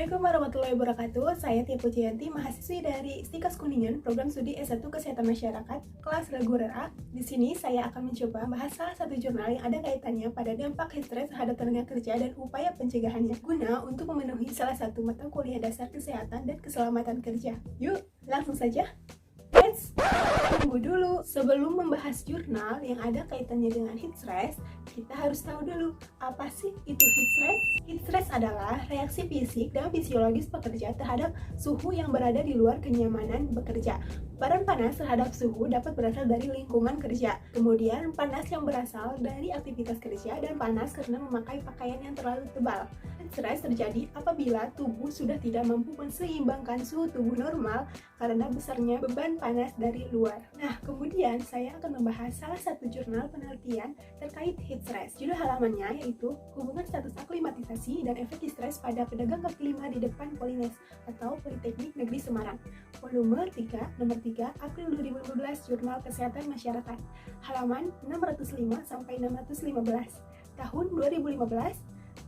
Assalamualaikum warahmatullahi wabarakatuh. Saya Tia Pujianti, mahasiswi dari Stikas Kuningan, program studi S1 Kesehatan Masyarakat, kelas reguler A. Di sini saya akan mencoba bahas salah satu jurnal yang ada kaitannya pada dampak heat stress terhadap tenaga kerja dan upaya pencegahannya, guna untuk memenuhi salah satu mata kuliah dasar kesehatan dan keselamatan kerja. Yuk, langsung saja. Tunggu dulu, sebelum membahas jurnal yang ada kaitannya dengan heat stress, kita harus tahu dulu apa sih itu heat stress. Heat stress adalah reaksi fisik dan fisiologis pekerja terhadap suhu yang berada di luar kenyamanan bekerja. Baran panas terhadap suhu dapat berasal dari lingkungan kerja, kemudian panas yang berasal dari aktivitas kerja, dan panas karena memakai pakaian yang terlalu tebal. Heat stress terjadi apabila tubuh sudah tidak mampu menseimbangkan suhu tubuh normal karena besarnya beban panas dari luar. Nah, kemudian saya akan membahas salah satu jurnal penelitian terkait heat stress. Judul halamannya yaitu Hubungan Status Aklimatisasi dan Efek Heat Stress pada Pedagang Kaki Lima di Depan Polines atau Politeknik Negeri Semarang. Volume 3, nomor 3, April 2015, Jurnal Kesehatan Masyarakat. Halaman 605 sampai 615. Tahun 2015.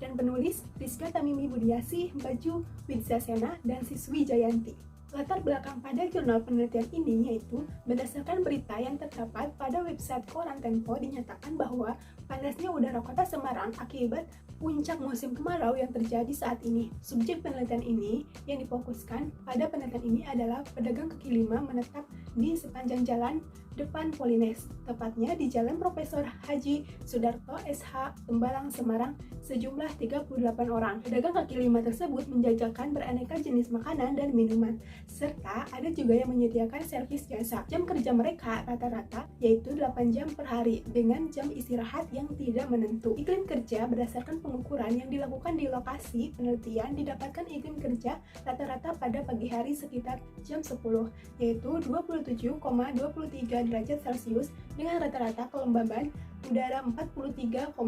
Dan penulis Rizka Tamimi Budiasih, Baju Widsasena, dan Siswi Jayanti. Latar belakang pada jurnal penelitian ini yaitu berdasarkan berita yang terdapat pada website Koran Tempo dinyatakan bahwa panasnya udara kota Semarang akibat puncak musim kemarau yang terjadi saat ini. Subjek penelitian ini yang difokuskan pada penelitian ini adalah pedagang kaki lima menetap di sepanjang jalan depan Polines, tepatnya di Jalan Profesor Haji Sudarto SH, Tembalang, Semarang, sejumlah 38 orang. Pedagang kaki lima tersebut menjajakan beraneka jenis makanan dan minuman, serta ada juga yang menyediakan servis jasa. Jam kerja mereka rata-rata yaitu 8 jam per hari dengan jam istirahat yang tidak menentu. Iklim kerja berdasarkan pengukuran yang dilakukan di lokasi penelitian didapatkan iklim kerja rata-rata pada pagi hari sekitar jam 10, yaitu 27,23 derajat Celcius dengan rata-rata kelembaban udara 43,4%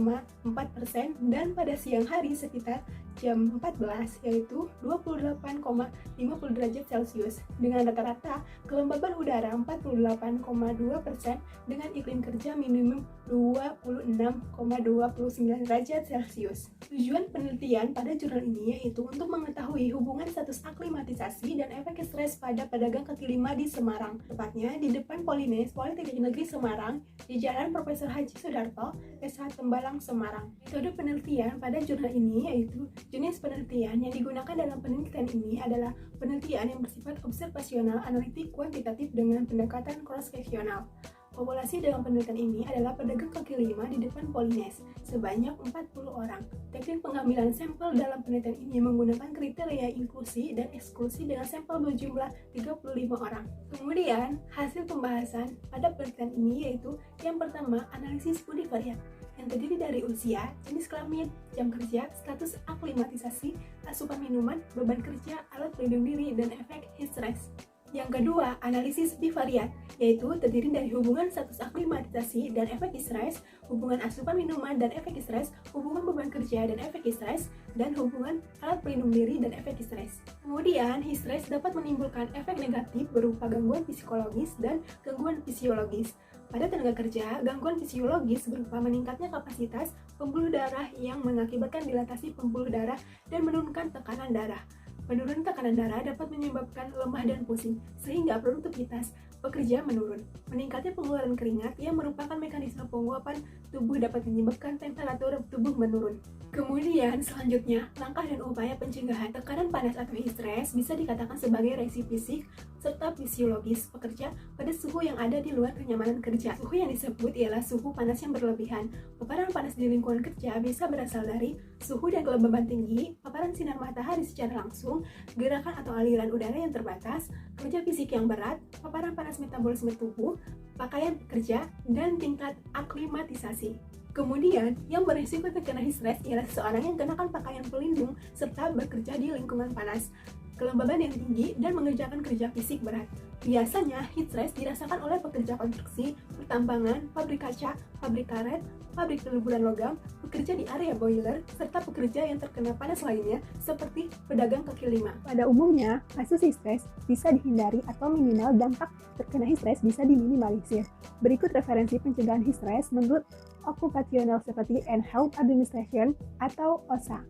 dan pada siang hari sekitar jam 14 yaitu 28,50 derajat Celcius dengan rata-rata kelembaban udara 48,2% dengan iklim kerja minimum 26,29 derajat Celcius. Tujuan penelitian pada jurnal ini yaitu untuk mengetahui hubungan status aklimatisasi dan efek stres pada pedagang kaki lima di Semarang, tepatnya di depan Polines, Politeknik Negeri Semarang, di Jalan Profesor Haji Sudarto, SH, Tembalang, Semarang. Metode penelitian pada jurnal ini yaitu jenis penelitian yang digunakan dalam penelitian ini adalah penelitian yang bersifat observasional, analitik, kuantitatif dengan pendekatan cross-sectional. Populasi dalam penelitian ini adalah pedagang kaki lima di depan Polines, sebanyak 40 orang. Teknik pengambilan sampel dalam penelitian ini menggunakan kriteria inklusi dan eksklusi dengan sampel berjumlah 35 orang. Kemudian, hasil pembahasan pada penelitian ini yaitu yang pertama, analisis univariat yang terdiri dari usia, jenis kelamin, jam kerja, status aklimatisasi, asupan minuman, beban kerja, alat pelindung diri, dan efek heat stress. Yang kedua, analisis bivariat, yaitu terdiri dari hubungan status aklimatisasi dan efek stres, hubungan asupan minuman dan efek stres, hubungan beban kerja dan efek stres, dan hubungan alat pelindung diri dan efek stres. Kemudian, heat stress dapat menimbulkan efek negatif berupa gangguan psikologis dan gangguan fisiologis. Pada tenaga kerja, gangguan fisiologis berupa meningkatnya kapasitas pembuluh darah yang mengakibatkan dilatasi pembuluh darah dan menurunkan tekanan darah. Penurunan tekanan darah dapat menyebabkan lemah dan pusing, sehingga produktivitas pekerja menurun. Meningkatnya pengeluaran keringat yang merupakan mekanisme penguapan tubuh dapat menyebabkan temperatur tubuh menurun. Kemudian selanjutnya, langkah dan upaya pencegahan tekanan panas atau heat stress bisa dikatakan sebagai reaksi fisik serta fisiologis pekerja pada suhu yang ada di luar kenyamanan kerja. Suhu yang disebut ialah suhu panas yang berlebihan. Paparan panas di lingkungan kerja bisa berasal dari suhu dan kelembaban tinggi, paparan sinar matahari secara langsung, gerakan atau aliran udara yang terbatas, kerja fisik yang berat, paparan panas metabolisme tubuh, pakaian kerja, dan tingkat aklimatisasi. Kemudian, yang berisiko terkena heat stress ialah seseorang yang kenakan pakaian pelindung serta bekerja di lingkungan panas, kelembaban yang tinggi, dan mengerjakan kerja fisik berat. Biasanya, heat stress dirasakan oleh pekerja konstruksi, pertambangan, pabrik kaca, pabrik karet, pabrik peleburan logam, pekerja di area boiler, serta pekerja yang terkena panas lainnya seperti pedagang kaki lima. Pada umumnya, kasus heat stress bisa dihindari atau minimal dampak terkena heat stress bisa diminimalisir. Berikut referensi pencegahan heat stress menurut Occupational Safety and Health Administration atau OSHA.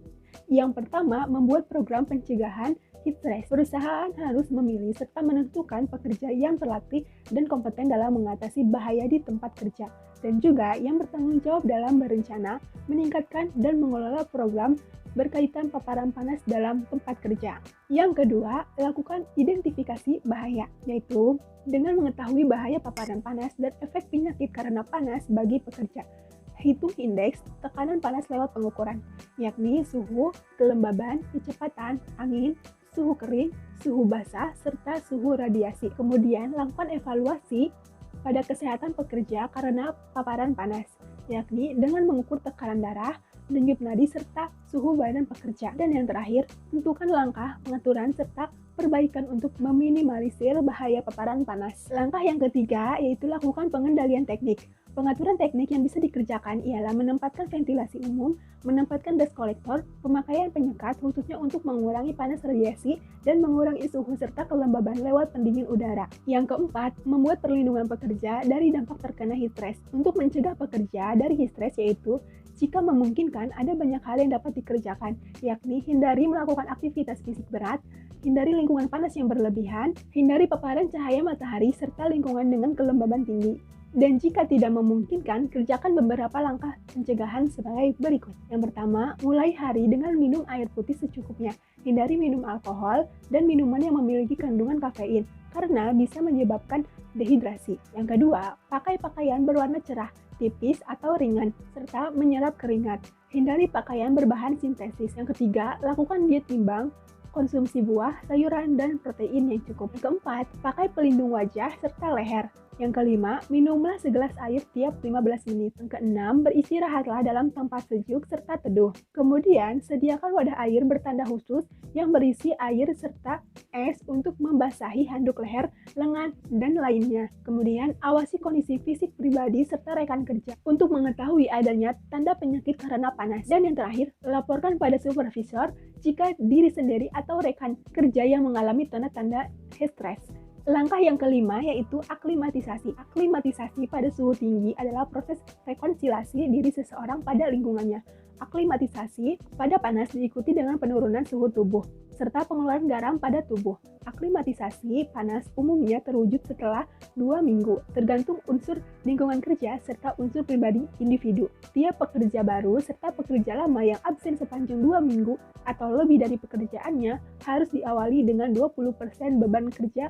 Yang pertama, membuat program pencegahan heat stress. Perusahaan harus memilih serta menentukan pekerja yang terlatih dan kompeten dalam mengatasi bahaya di tempat kerja, dan juga yang bertanggung jawab dalam berencana, meningkatkan, dan mengelola program berkaitan paparan panas dalam tempat kerja. Yang kedua, lakukan identifikasi bahaya, yaitu dengan mengetahui bahaya paparan panas dan efek penyakit karena panas bagi pekerja. Hitung indeks tekanan panas lewat pengukuran, yakni suhu, kelembaban, kecepatan, angin, suhu kering, suhu basah, serta suhu radiasi. Kemudian, lakukan evaluasi pada kesehatan pekerja karena paparan panas, yakni dengan mengukur tekanan darah, denyut nadi, serta suhu badan pekerja. Dan yang terakhir, tentukan langkah pengaturan serta perbaikan untuk meminimalisir bahaya paparan panas. Langkah yang ketiga yaitu lakukan pengendalian teknik. Pengaturan teknik yang bisa dikerjakan ialah menempatkan ventilasi umum, menempatkan dust collector, pemakaian penyekat khususnya untuk mengurangi panas radiasi dan mengurangi suhu serta kelembaban lewat pendingin udara. Yang keempat, membuat perlindungan pekerja dari dampak terkena heat stress. Untuk mencegah pekerja dari heat stress yaitu jika memungkinkan, ada banyak hal yang dapat dikerjakan, yakni hindari melakukan aktivitas fisik berat, hindari lingkungan panas yang berlebihan, hindari paparan cahaya matahari, serta lingkungan dengan kelembaban tinggi. Dan jika tidak memungkinkan, kerjakan beberapa langkah pencegahan sebagai berikut. Yang pertama, mulai hari dengan minum air putih secukupnya. Hindari minum alkohol dan minuman yang memiliki kandungan kafein, karena bisa menyebabkan dehidrasi. Yang kedua, pakai pakaian berwarna cerah, tipis atau ringan, serta menyerap keringat. Hindari pakaian berbahan sintesis. Yang ketiga, lakukan diet imbang, konsumsi buah, sayuran, dan protein yang cukup. Yang keempat, pakai pelindung wajah serta leher. Yang kelima, minumlah segelas air tiap 15 menit. Yang keenam, beristirahatlah dalam tempat sejuk serta teduh. Kemudian, sediakan wadah air bertanda khusus yang berisi air serta es untuk membasahi handuk leher, lengan, dan lainnya. Kemudian, awasi kondisi fisik pribadi serta rekan kerja untuk mengetahui adanya tanda penyakit karena panas. Dan yang terakhir, laporkan pada supervisor jika diri sendiri atau rekan kerja yang mengalami tanda-tanda heat stress. Langkah yang kelima yaitu aklimatisasi. Aklimatisasi pada suhu tinggi adalah proses rekonsiliasi diri seseorang pada lingkungannya. Aklimatisasi pada panas diikuti dengan penurunan suhu tubuh, serta pengeluaran garam pada tubuh. Aklimatisasi panas umumnya terwujud setelah 2 minggu, tergantung unsur lingkungan kerja serta unsur pribadi individu. Tiap pekerja baru serta pekerja lama yang absen sepanjang 2 minggu atau lebih dari pekerjaannya harus diawali dengan 20% beban kerja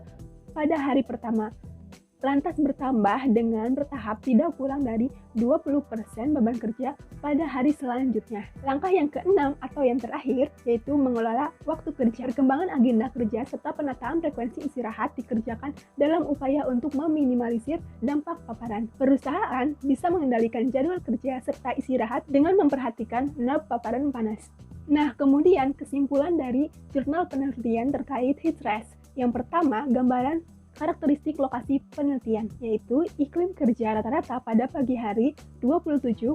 pada hari pertama, lantas bertambah dengan bertahap tidak kurang dari 20% beban kerja pada hari selanjutnya. Langkah yang keenam atau yang terakhir yaitu mengelola waktu kerja. Perkembangan agenda kerja serta penataan frekuensi istirahat dikerjakan dalam upaya untuk meminimalisir dampak paparan. Perusahaan bisa mengendalikan jadwal kerja serta istirahat dengan memperhatikan nab paparan panas. Nah, kemudian kesimpulan dari jurnal penelitian terkait heat stress. Yang pertama, gambaran karakteristik lokasi penelitian, yaitu iklim kerja rata-rata pada pagi hari 27,23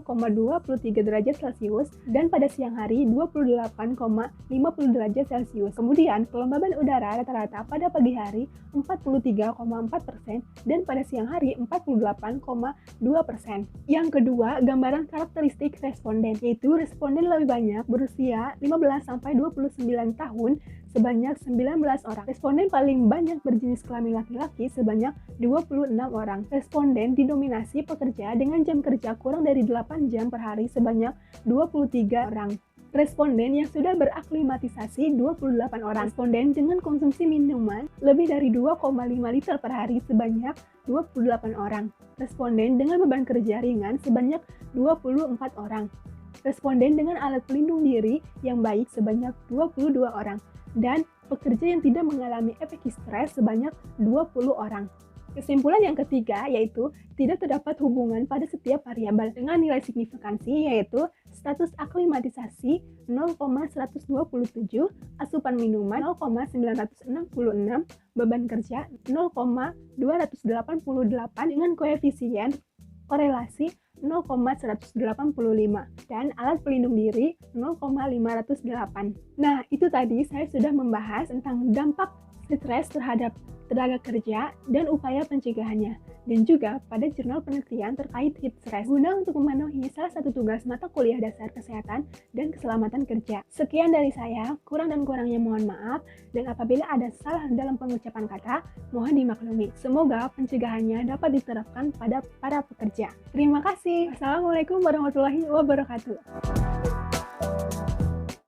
derajat Celcius dan pada siang hari 28,50 derajat Celcius. Kemudian, kelembaban udara rata-rata pada pagi hari 43,4% dan pada siang hari 48,2%. Yang kedua, gambaran karakteristik responden, yaitu responden lebih banyak berusia 15-29 tahun sebanyak 19 orang. Responden paling banyak berjenis kelamin laki-laki sebanyak 26 orang. Responden didominasi pekerja dengan jam kerja kurang dari 8 jam per hari sebanyak 23 orang. Responden yang sudah beraklimatisasi 28 orang. Responden dengan konsumsi minuman lebih dari 2,5 liter per hari sebanyak 28 orang. Responden dengan beban kerja ringan sebanyak 24 orang. Responden dengan alat pelindung diri yang baik sebanyak 22 orang. Dan pekerja yang tidak mengalami efek stres sebanyak 20 orang. Kesimpulan yang ketiga yaitu tidak terdapat hubungan pada setiap variabel dengan nilai signifikansi yaitu status aklimatisasi 0,127, asupan minuman 0,966, beban kerja 0,288 dengan koefisien korelasi 0,185 dan alat pelindung diri 0,508. Nah, itu tadi saya sudah membahas tentang dampak stres terhadap tenaga kerja, dan upaya pencegahannya. Dan juga pada jurnal penelitian terkait heat stress guna untuk memenuhi salah satu tugas mata kuliah dasar kesehatan dan keselamatan kerja. Sekian dari saya, kurang dan kurangnya mohon maaf, dan apabila ada salah dalam pengucapan kata, mohon dimaklumi. Semoga pencegahannya dapat diterapkan pada para pekerja. Terima kasih. Wassalamualaikum warahmatullahi wabarakatuh.